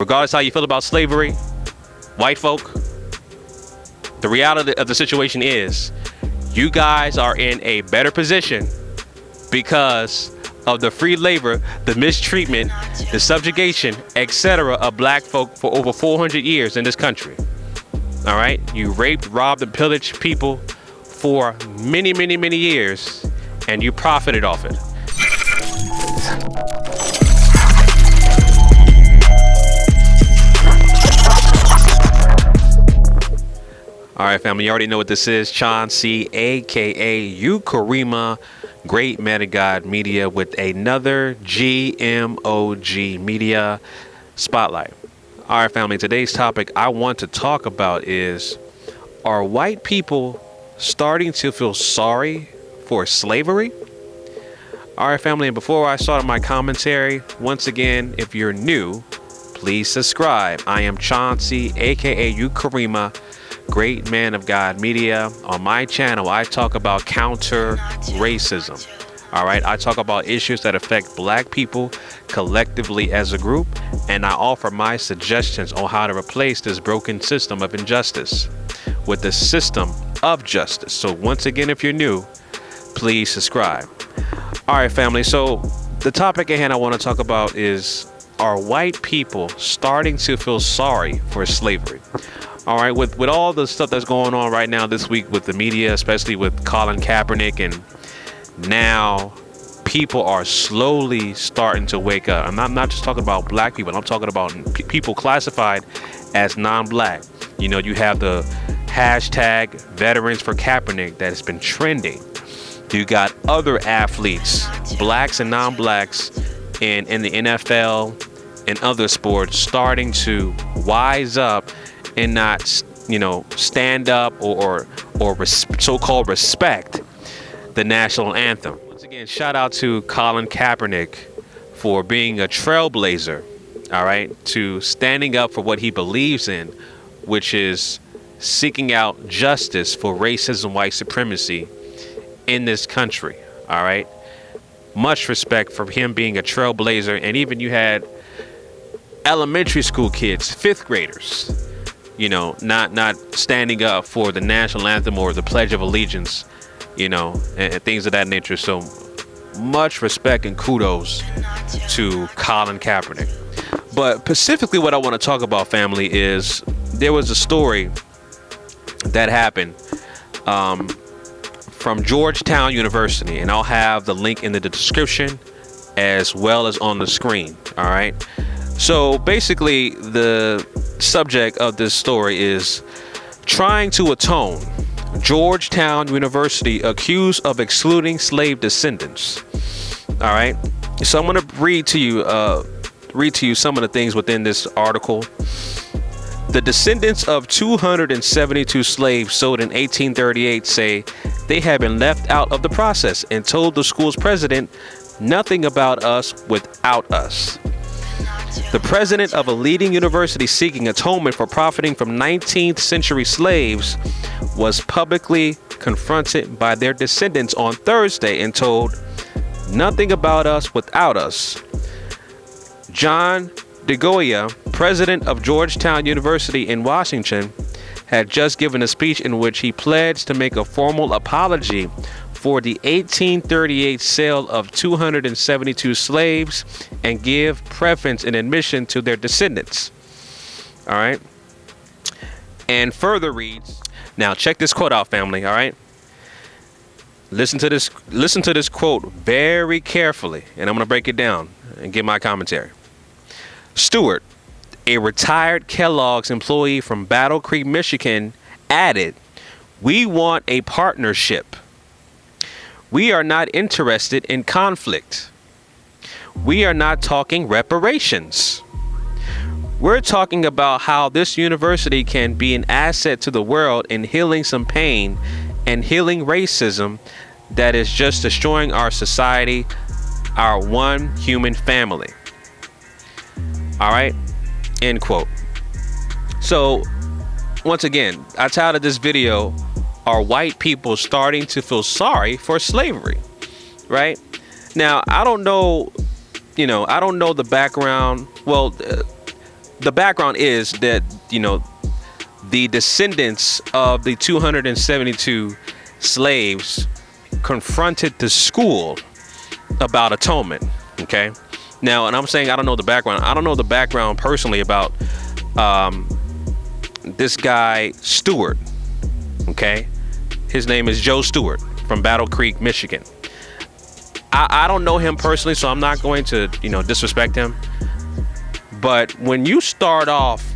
Regardless how you feel about slavery, white folk, the reality of the situation is you guys are in a better position because of the free labor, the mistreatment, the subjugation, etc. of black folk for over 400 years in this country. All right? You raped, robbed, and pillaged people for many, many, many years, and you profited off it. All right, family, you already know what this is. Chauncey, aka Ukarema GMOGMedia, with another GMOGMedia spotlight. All right, family, today's topic I want to talk about is, are white people starting to feel sorry for slavery? All right, family, and before I start my commentary, once again, if you're new, please subscribe. I am Chauncey, aka Ukarema GMOGMedia. On my channel, I talk about counter racism. All right, I talk about issues that affect black people collectively as a group, and I offer my suggestions on how to replace this broken system of injustice with the system of justice. So once again, if you're new, please subscribe. All right, family, so the topic at hand I want to talk about is, are white people starting to feel sorry for slavery? All right, with all the stuff that's going on right now this week with the media, especially with Colin Kaepernick, and now people are slowly starting to wake up. I'm not just talking about black people. I'm talking about people classified as non-black. You know, you have the hashtag Veterans for Kaepernick that has been trending. You got other athletes, blacks and non-blacks in the NFL and other sports, starting to wise up and not, you know, stand up or so-called respect the national anthem. Once again, shout out to Colin Kaepernick for being a trailblazer, all right, to standing up for what he believes in, which is seeking out justice for racism, white supremacy in this country, all right? Much respect for him being a trailblazer. And even you had elementary school kids, fifth graders, you know, not standing up for the national anthem or the Pledge of Allegiance, you know, and things of that nature. So much respect and kudos to Colin Kaepernick. But specifically what I want to talk about, family, is there was a story that happened from Georgetown University, and I'll have the link in the description as well as on the screen. All right. So basically, the subject of this story is trying to atone. Georgetown University accused of excluding slave descendants. All right. So I'm going to read to you some of the things within this article. The descendants of 272 slaves sold in 1838 say they have been left out of the process and told the school's president, "Nothing about us without us." The president of a leading university seeking atonement for profiting from 19th century slaves was publicly confronted by their descendants on Thursday and told, "Nothing about us without us." John DeGoya, president of Georgetown University in Washington, had just given a speech in which he pledged to make a formal apology for the 1838 sale of 272 slaves and give preference in admission to their descendants. All right. And further reads, now check this quote out, family. All right. Listen to this quote very carefully, and I'm going to break it down and give my commentary. Stewart, a retired Kellogg's employee from Battle Creek, Michigan, added, "We want a partnership. We are not interested in conflict. We are not talking reparations. We're talking about how this university can be an asset to the world in healing some pain and healing racism that is just destroying our society, our one human family." All right, end quote. So once again, I titled this video, "Are white people starting to feel sorry for slavery?" Right? Now, I don't know, I don't know the background. Well, the background is that, the descendants of the 272 slaves confronted the school about atonement. Okay. Now, and I'm saying I don't know the background. I don't know the background personally about this guy Stewart. Okay. His name is Joe Stewart from Battle Creek, Michigan. I don't know him personally, so I'm not going to, disrespect him. But when you start off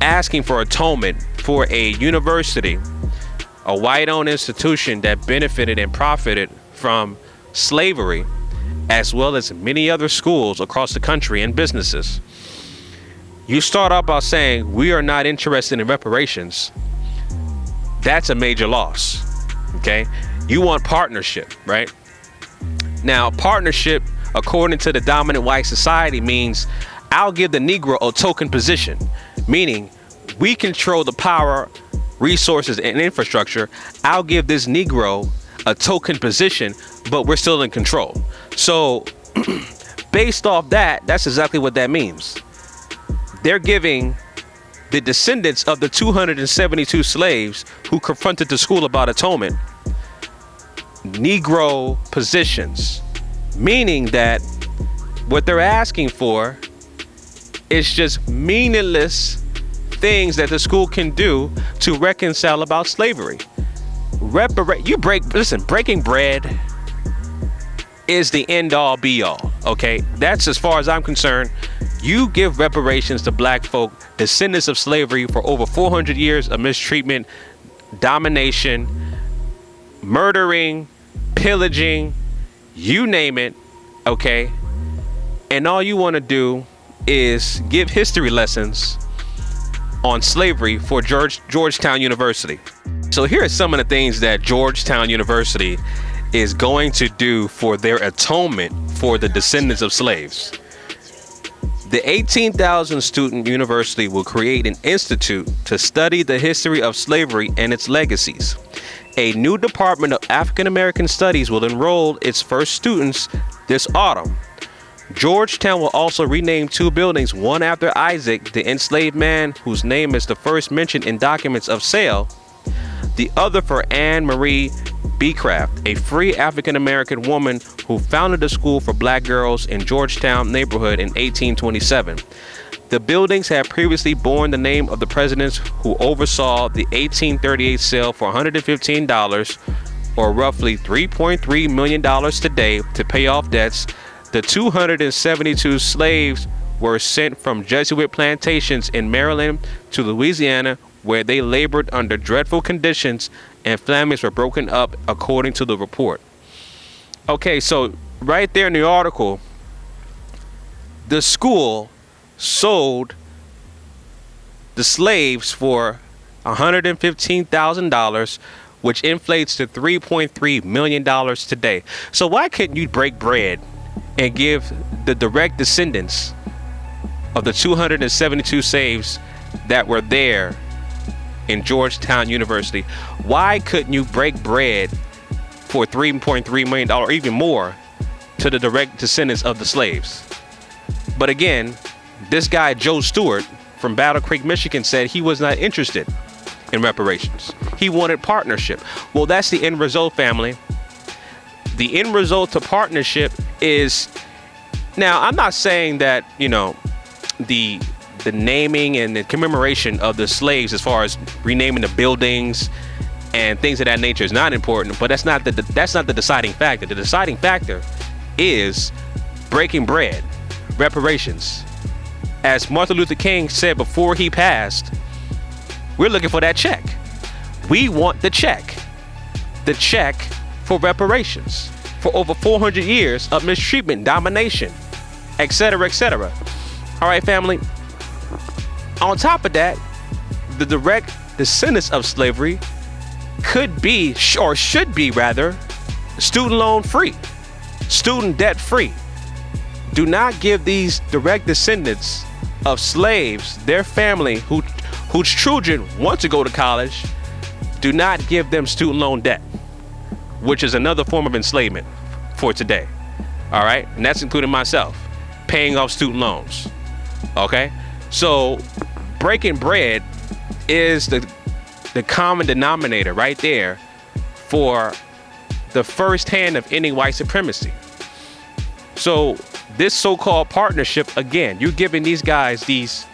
asking for atonement for a university, a white-owned institution that benefited and profited from slavery, as well as many other schools across the country and businesses, you start off by saying we are not interested in reparations. That's a major loss. Okay, you want partnership, right? Now, partnership, according to the dominant white society, means I'll give the Negro a token position, meaning we control the power, resources, and infrastructure. I'll give this Negro a token position, but we're still in control. So based off that, that's exactly what that means. They're giving the descendants of the 272 slaves who confronted the school about atonement Negro positions, meaning that what they're asking for is just meaningless things that the school can do to reconcile about slavery. Breaking bread is the end all be all. Okay, that's as far as I'm concerned. You give reparations to black folk, descendants of slavery, for over 400 years of mistreatment, domination, murdering, pillaging, you name it. Okay, and all you want to do is give history lessons on slavery for Georgetown University. So here are some of the things that Georgetown University is going to do for their atonement for the descendants of slaves. The 18,000 student university will create an institute to study the history of slavery and its legacies. A new department of African American Studies will enroll its first students this autumn. Georgetown will also rename two buildings, one after Isaac, the enslaved man whose name is the first mentioned in documents of sale, the other for Anne Marie Beecraft, a free African American woman who founded a school for black girls in Georgetown neighborhood in 1827. The buildings had previously borne the name of the presidents who oversaw the 1838 sale for $115, or roughly $3.3 million today, to pay off debts. The 272 slaves were sent from Jesuit plantations in Maryland to Louisiana, where they labored under dreadful conditions and families were broken up, according to the report. Okay, so right there in the article, the school sold the slaves for $115,000, which inflates to $3.3 million today. So why couldn't you break bread and give the direct descendants of the 272 slaves that were there in Georgetown University, why couldn't you break bread for $3.3 million or even more to the direct descendants of the slaves? But again, this guy Joe Stewart from Battle Creek, Michigan, said he was not interested in reparations. He wanted partnership. Well, that's the end result, family. The end result to partnership is, now I'm not saying that, the naming and the commemoration of the slaves, as far as renaming the buildings and things of that nature, is not important, but that's not the deciding factor. The deciding factor is breaking bread, reparations. As Martin Luther King said before he passed, we're looking for that check. We want the check for reparations for over 400 years of mistreatment, domination, etc., etc. All right, family. On top of that, the direct descendants of slavery could be, or should be rather, student loan free, student debt free. Do not give these direct descendants of slaves, their family, whose children want to go to college, do not give them student loan debt, which is another form of enslavement for today. All right, and that's including myself, paying off student loans. Okay, So breaking bread is the common denominator right there for the first hand of ending white supremacy. So this so-called partnership, again, you're giving these guys these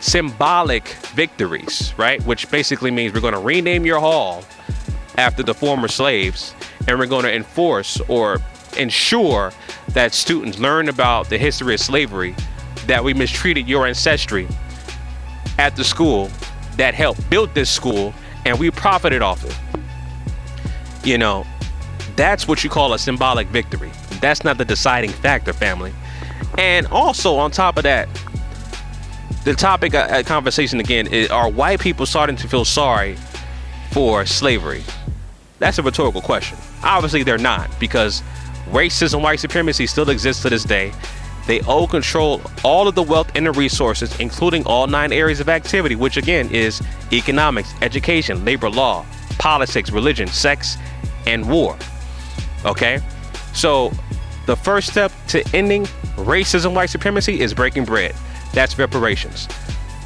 symbolic victories, right? Which basically means we're going to rename your hall after the former slaves, and we're going to enforce or ensure that students learn about the history of slavery, that we mistreated your ancestry at the school that helped build this school, and we profited off it. You know, that's what you call a symbolic victory. That's not the deciding factor, family. And also on top of that, the topic of conversation again is, are white people starting to feel sorry for slavery? That's a rhetorical question. Obviously they're not, because racism, white supremacy still exists to this day. They all control all of the wealth and the resources, including all 9 areas of activity, which again is economics, education, labor law, politics, religion, sex, and war. Okay? So the first step to ending racism, white supremacy is breaking bread. That's reparations.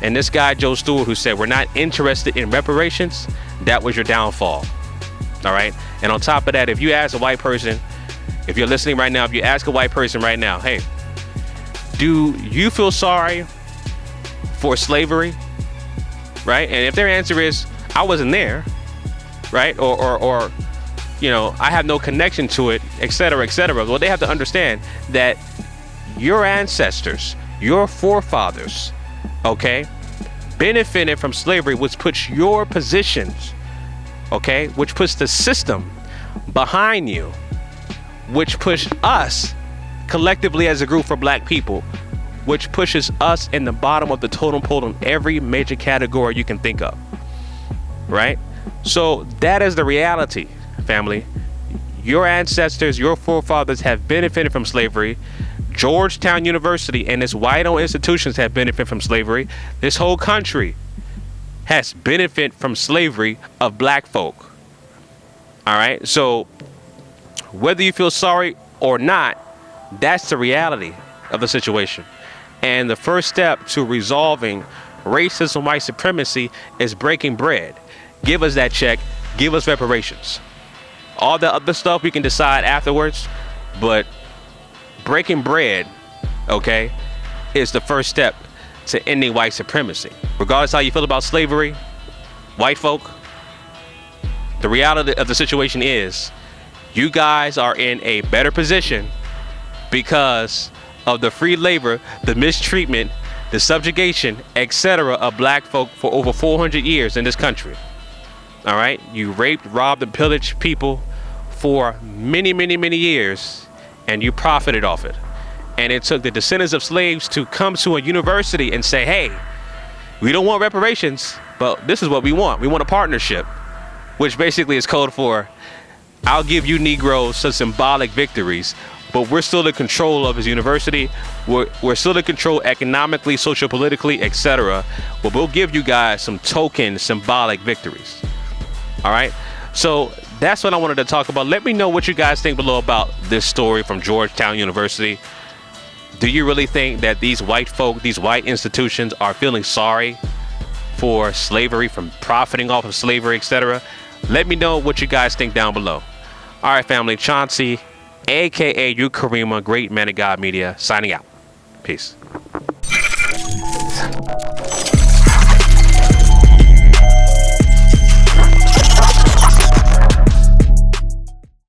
And this guy, Joe Stewart, who said we're not interested in reparations, that was your downfall. All right? And on top of that, if you ask a white person, if you're listening right now, if you ask a white person right now, hey, do you feel sorry for slavery? Right? And if their answer is, I wasn't there, right? Or you know, I have no connection to it, etc., etc. Well, they have to understand that your ancestors, your forefathers, okay, benefited from slavery, which puts your positions, okay, which puts the system behind you, which push us collectively as a group for black people, which pushes us in the bottom of the totem pole in every major category you can think of, right? So that is the reality, family. Your ancestors, your forefathers have benefited from slavery. Georgetown University and its white-owned institutions have benefited from slavery. This whole country has benefited from slavery of black folk. All right, so whether you feel sorry or not, that's the reality of the situation. And the first step to resolving racism, white supremacy is breaking bread. Give us that check, give us reparations. All the other stuff we can decide afterwards, but breaking bread, okay, is the first step to ending white supremacy. Regardless how you feel about slavery, white folk, the reality of the situation is you guys are in a better position because of the free labor, the mistreatment, the subjugation, etc. of black folk for over 400 years in this country. All right, you raped, robbed, and pillaged people for many, many, many years, and you profited off it. And it took the descendants of slaves to come to a university and say, hey, we don't want reparations, but this is what we want. We want a partnership, which basically is code for, I'll give you Negroes some symbolic victories, but we're still in control of his university. We're still in control economically, sociopolitically, etc. But we'll give you guys some token symbolic victories. All right, so that's what I wanted to talk about. Let me know what you guys think below about this story from Georgetown University. Do you really think that these white folk, these white institutions are feeling sorry for slavery, from profiting off of slavery, etc.? Let me know what you guys think down below. All right, family, Chauncey, aka Ukarema, Great Man of God Media, signing out. Peace.